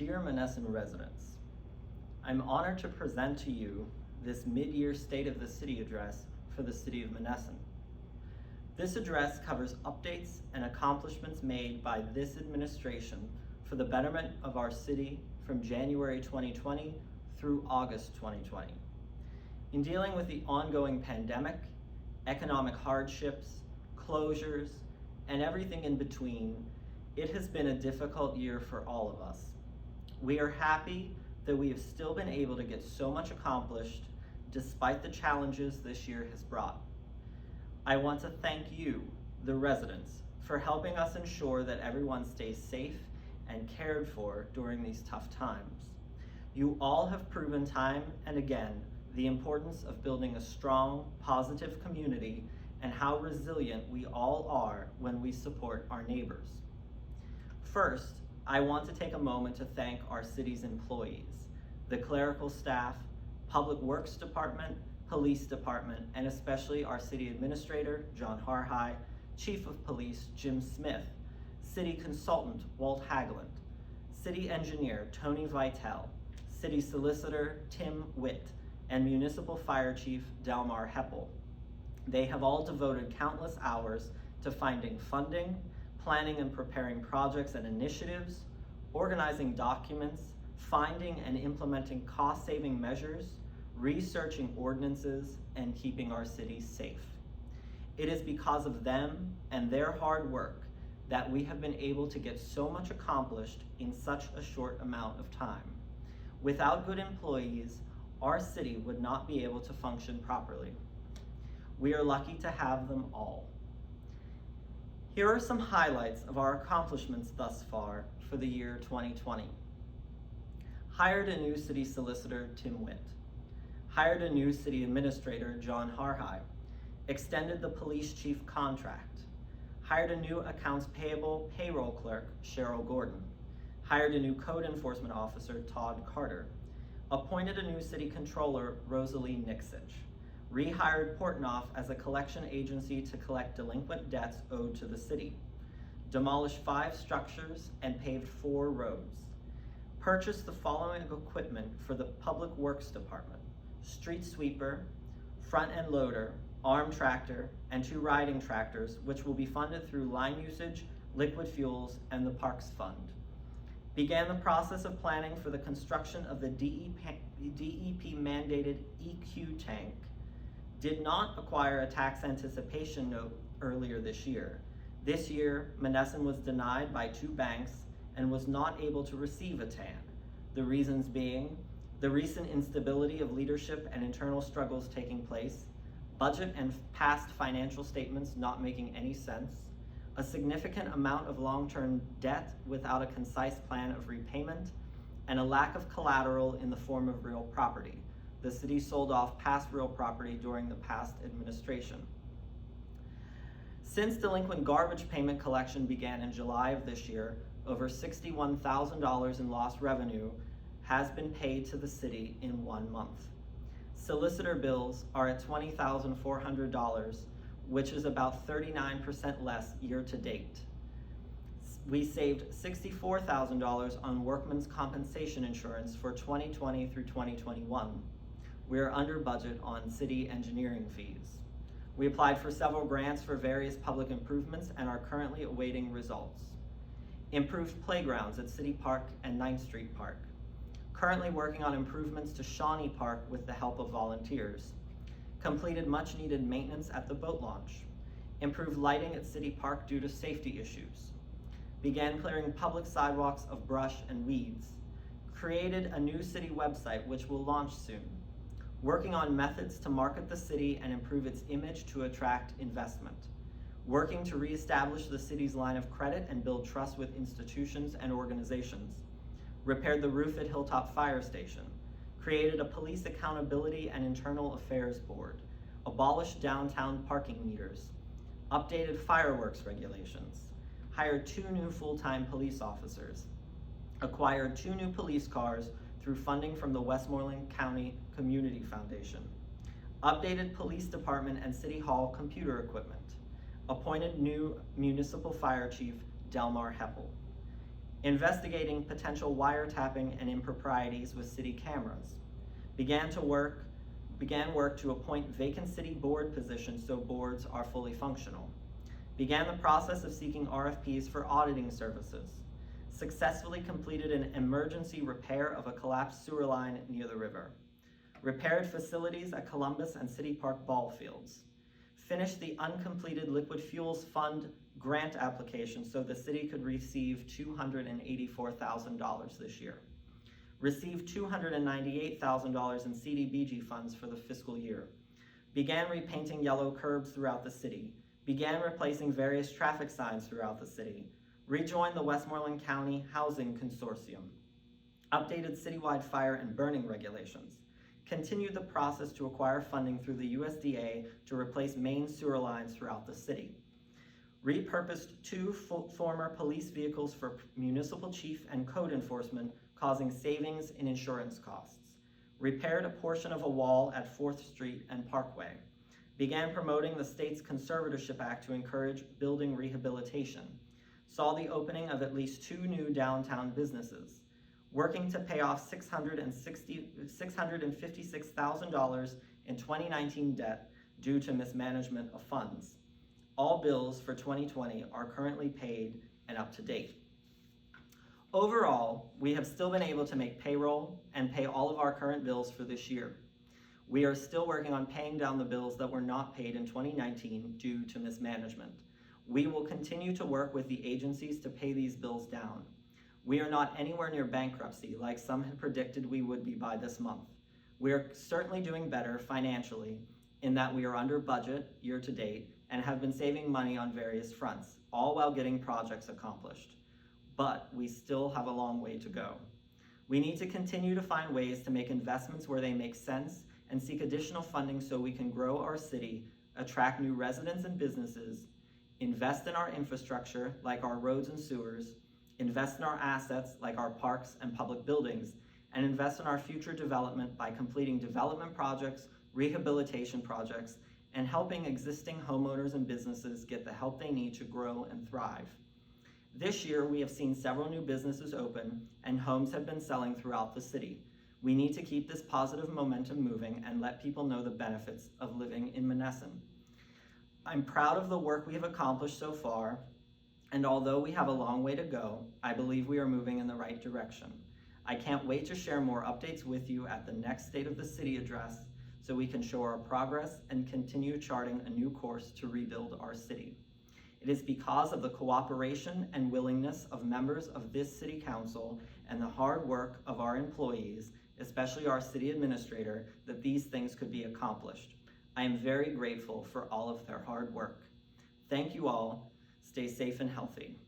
Dear Monessen residents, I'm honored to present to you this mid-year State of the City address for the City of Monessen. This address covers updates and accomplishments made by this administration for the betterment of our city from January 2020 through August 2020. In dealing with the ongoing pandemic, economic hardships, closures, and everything in between, it has been a difficult year for all of us. We are happy that we have still been able to get so much accomplished despite the challenges this year has brought. I want to thank you, the residents, for helping us ensure that everyone stays safe and cared for during these tough times. You all have proven time and again the importance of building a strong, positive community and how resilient we all are when we support our neighbors. First, I want to take a moment to thank our city's employees, the clerical staff, Public Works Department, Police Department, and especially our City Administrator, John Harhai, Chief of Police, Jim Smith, City Consultant, Walt Hageland, City Engineer, Tony Vitale, City Solicitor, Tim Witt, and Municipal Fire Chief, Delmar Heppel. They have all devoted countless hours to finding funding, planning and preparing projects and initiatives, organizing documents, finding and implementing cost-saving measures, researching ordinances, and keeping our city safe. It is because of them and their hard work that we have been able to get so much accomplished in such a short amount of time. Without good employees, our city would not be able to function properly. We are lucky to have them all. Here are some highlights of our accomplishments thus far for the year 2020. Hired a new city solicitor, Tim Witt. Hired a new city administrator, John Harhai. Extended the police chief contract. Hired a new accounts payable payroll clerk, Cheryl Gordon. Hired a new code enforcement officer, Todd Carter. Appointed a new city controller, Rosalie Nixich. Rehired Portnoy as a collection agency to collect delinquent debts owed to the city. Demolished 5 structures and paved 4 roads. Purchased the following equipment for the Public Works Department: street sweeper, front end loader, arm tractor, and 2 riding tractors, which will be funded through line usage, liquid fuels, and the Parks Fund. Began the process of planning for the construction of the DEP mandated EQ tank. Did not acquire a tax anticipation note earlier this year. This year, Monessen was denied by 2 banks and was not able to receive a TAN. The reasons being the recent instability of leadership and internal struggles taking place, budget and past financial statements not making any sense, a significant amount of long-term debt without a concise plan of repayment, and a lack of collateral in the form of real property. The city sold off past real property during the past administration. Since delinquent garbage payment collection began in July of this year, over $61,000 in lost revenue has been paid to the city in 1 month. Solicitor bills are at $20,400, which is about 39% less year to date. We saved $64,000 on workmen's compensation insurance for 2020 through 2021. We are under budget on city engineering fees. We applied for several grants for various public improvements and are currently awaiting results. Improved playgrounds at City Park and 9th Street Park. Currently working on improvements to Shawnee Park with the help of volunteers. Completed much needed maintenance at the boat launch. Improved lighting at City Park due to safety issues. Began clearing public sidewalks of brush and weeds. Created a new city website which will launch soon. Working on methods to market the city and improve its image to attract investment. Working to reestablish the city's line of credit and build trust with institutions and organizations. Repaired the roof at Hilltop Fire Station. Created a police accountability and internal affairs board. Abolished downtown parking meters. Updated fireworks regulations. Hired 2 new full-time police officers. Acquired 2 new police cars through funding from the Westmoreland County Community Foundation. Updated police department and city hall computer equipment. Appointed new municipal fire chief, Delmar Heppel. investigating potential wiretapping and improprieties with city cameras, began work to appoint vacant city board positions so boards are fully functional, began the process of seeking RFPs for auditing services, successfully completed an emergency repair of a collapsed sewer line near the river, repaired facilities at Columbus and City Park ball fields, finished the uncompleted Liquid Fuels Fund grant application so the city could receive $284,000 this year, received $298,000 in CDBG funds for the fiscal year, began repainting yellow curbs throughout the city, began replacing various traffic signs throughout the city, rejoined the Westmoreland County Housing Consortium, updated citywide fire and burning regulations, continued the process to acquire funding through the USDA to replace main sewer lines throughout the city, repurposed 2 former police vehicles for municipal chief and code enforcement, causing savings in insurance costs, repaired a portion of a wall at 4th Street and Parkway, began promoting the state's Conservatorship Act to encourage building rehabilitation, saw the opening of at least 2 new downtown businesses, working to pay off $656,000 in 2019 debt due to mismanagement of funds. All bills for 2020 are currently paid and up to date. Overall, we have still been able to make payroll and pay all of our current bills for this year. We are still working on paying down the bills that were not paid in 2019 due to mismanagement. We will continue to work with the agencies to pay these bills down. We are not anywhere near bankruptcy like some had predicted we would be by this month. We are certainly doing better financially in that we are under budget year to date and have been saving money on various fronts, all while getting projects accomplished. But we still have a long way to go. We need to continue to find ways to make investments where they make sense and seek additional funding so we can grow our city, attract new residents and businesses, invest in our infrastructure like our roads and sewers, invest in our assets like our parks and public buildings, and invest in our future development by completing development projects, rehabilitation projects, and helping existing homeowners and businesses get the help they need to grow and thrive. This year, we have seen several new businesses open and homes have been selling throughout the city. We need to keep this positive momentum moving and let people know the benefits of living in Monessen. I'm proud of the work we have accomplished so far, and although we have a long way to go, I believe we are moving in the right direction. I can't wait to share more updates with you at the next State of the City address so we can show our progress and continue charting a new course to rebuild our city. It is because of the cooperation and willingness of members of this City Council and the hard work of our employees, especially our City Administrator, that these things could be accomplished. I am very grateful for all of their hard work. Thank you all. Stay safe and healthy.